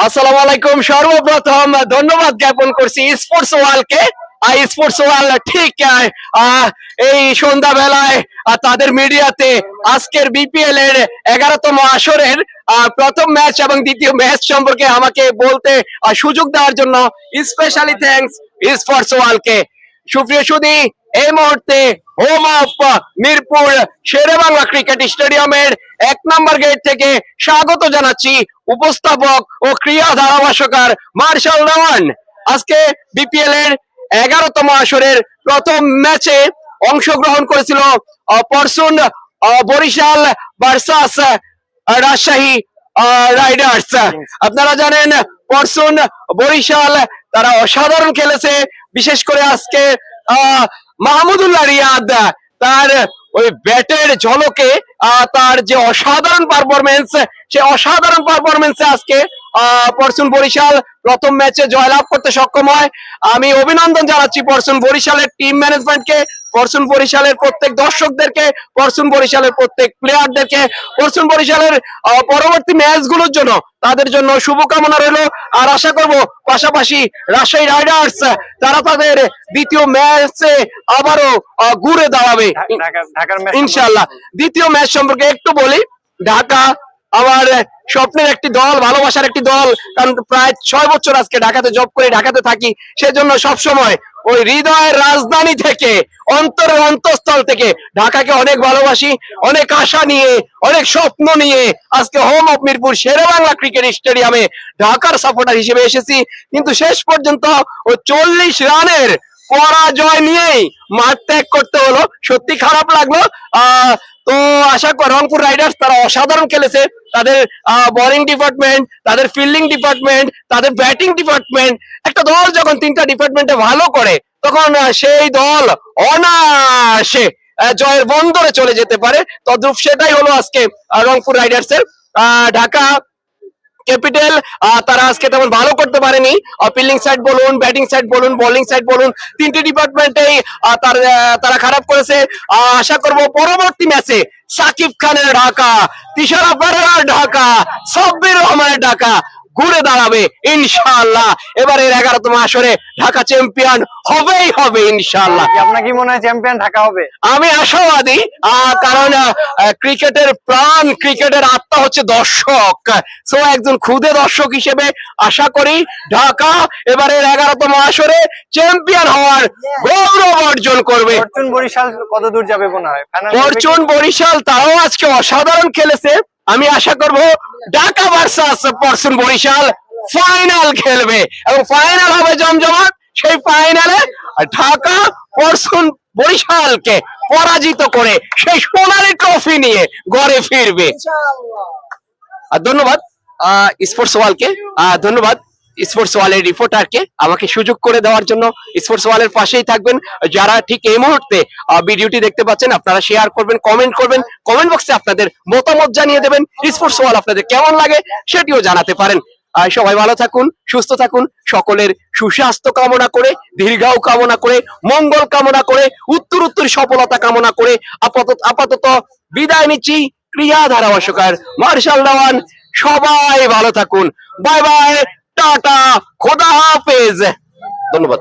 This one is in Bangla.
আসসালামু আলাইকুম। সর্বপ্রথম ধন্যবাদ জ্ঞাপন করছি স্পোর্টস ওয়ালকে। স্পোর্টস ওয়াল ঠিক এই সন্ধ্যা বেলায় তাদের মিডিয়াতে আজকের বিপিএল এর 11তম আসরের প্রথম ম্যাচ এবং দ্বিতীয় ম্যাচ সম্পর্কে আমাকে বলতে সুযোগ দেওয়ার জন্য স্পেশালি থ্যাঙ্কস স্পোর্টস ওয়ালকে। সুপ্রিয় সুধী, এই মুহূর্তে home of Mirpur Sher-e-Bangla cricket স্টেডিয়ামের 1 নম্বর গেট থেকে স্বাগত জানাচ্ছি উপস্থাপক ও ক্রীড়া ধারাভাষ্যকার মার্শাল দেওয়ান। আজকে বিপিএল এর 11তম আসরের প্রথম ম্যাচে অংশগ্রহণ করেছিল পরশুন বরিশাল ভার্সাস রাজশাহী রাইডার্স। আপনারা জানেন পরশুন বরিশাল তারা অসাধারণ খেলেছে, বিশেষ করে আজকে মাহমুদুল্লাহ রিয়াদ তার ওই ব্যাটের ঝলকে তার যে অসাধারণ পারফরমেন্স, সে অসাধারণ পারফরমেন্সে আজকে পরশুন বরিশাল প্রথম ম্যাচে জয়লাভ করতে সক্ষম হয়। আমি অভিনন্দন জানাচ্ছি পরশুন বরিশালের টিম ম্যানেজমেন্টকে, পরশুন বরিশালের প্রত্যেক দর্শকদেরকে, পরশুন বরিশালের প্রত্যেক প্লেয়ারদেরকে, পরশুন বরিশালের পরবর্তী ম্যাচগুলোর জন্য তাদের জন্য শুভকামনা রইল। আর আশা করব পাশাপাশি রাজশাহী রাইডার্স তারা তাদের দ্বিতীয় ম্যাচে আবারও ঘুরে দাঁড়াবে ইনশাআল্লাহ। দ্বিতীয় ম্যাচ সম্পর্কে একটু বলি। ঢাকা আমার স্বপ্নের একটি দল, ভালোবাসার একটি দল, কারণ প্রায় 6 বছর আজকে ঢাকাতে জব করে ঢাকাতে থাকি, সেজন্য সবসময় ওই হৃদয়ের রাজধানী থেকে, অন্তরের অন্তঃস্থল থেকে ঢাকাকে অনেক ভালোবাসি। অনেক আশা নিয়ে, অনেক স্বপ্ন নিয়ে আজকে home of Mirpur Sher-e-Bangla cricket স্টেডিয়ামে ঢাকার সাপোর্টার হিসেবে এসেছি, কিন্তু শেষ পর্যন্ত ও 40 রানের পরাজয় নিয়েই মাঠ ত্যাগ করতে হলো। সত্যি খারাপ লাগলো। তো আশা করি রংপুর রাইডার্স তারা অসাধারণ খেলেছে। তাদের বোলিং ডিপার্টমেন্ট, তাদের ফিল্ডিং ডিপার্টমেন্ট, তাদের ব্যাটিং ডিপার্টমেন্ট, একটা দল যখন 3টা ডিপার্টমেন্টে ভালো করে তখন সেই দল অনায়াসে জয়ের বন্দরে চলে যেতে পারে। তদ্রুপ সেটাই হলো আজকে রংপুর রাইডার্স এর। ঢাকা ক্যাপিটাল তারা আজকে তেমন ভালো করতে পারেনি। ফিল্ডিং সাইড বলুন, ব্যাটিং সাইড বলুন, বোলিং সাইড বলুন, 3টি ডিপার্টমেন্টেই তারা খারাপ করেছে। আশা করব পরবর্তী ম্যাচে সাকিব খানের ঢাকা, তিশারা পেরেরার ঢাকা, সাব্বির রহমানের ঢাকা ঘুরে দাঁড়াবে ইনশাআল্লাহ। এবারের 11তম আসরে ঢাকা চ্যাম্পিয়ন হবেই হবে ইনশাআল্লাহ। আপনার কি মনে হয় চ্যাম্পিয়ন ঢাকা হবে? আমি আশাবাদী, কারণ ক্রিকেটের প্রাণ, ক্রিকেটের আত্মা হচ্ছে দর্শক। সো একজন ক্ষুদে দর্শক হিসেবে আশা করি ঢাকা এবারের 11তম আসরে চ্যাম্পিয়ন হওয়ার গৌরব অর্জন করবে। ফরচুন বরিশাল কত দূর যাবে মনে হয়? ফরচুন বরিশাল তারাও আজকে অসাধারণ খেলেছে। আমি আশা করব Dhaka versus Fortune Barishal final খেলবে এবং ফাইনাল হবে জমজমাট। সেই ফাইনালে ঢাকা ফরচুন বরিশালকে পরাজিত করে সেই সোনালী ট্রফি নিয়ে ঘরে ফিরবে। ধন্যবাদ স্পোর্টস ওয়ালকে, ধন্যবাদ স্পোর্টস ওয়ালের রিপোর্টারকে আমাকে সুযোগ করে দেওয়ার জন্য। স্পোর্টস ওয়ালের পাশেই থাকবেন। যারা ঠিক এই মুহূর্তে ভিডিওটি দেখতে পাচ্ছেন, আপনারা শেয়ার করবেন, কমেন্ট করবেন, কমেন্ট বক্সে আপনাদের মতামত জানিয়ে দেবেন। স্পোর্টস ওয়াল আপনাদের কেমন লাগে সেটিও জানাতে পারেন। সবাই ভালো থাকুন, সুস্থ থাকুন, সকলের সুস্বাস্থ্য কামনা করে, দীর্ঘায়ু কামনা করে, মঙ্গল কামনা করে, উত্তর সফলতা কামনা করে আপাতত বিদায় নিচ্ছি। ক্রীড়া ধারাভাষ্যকার মার্শাল দেওয়ান। সবাই ভালো থাকুন। বাই বাই, টাটা, খোদা হাফেজ। ধন্যবাদ।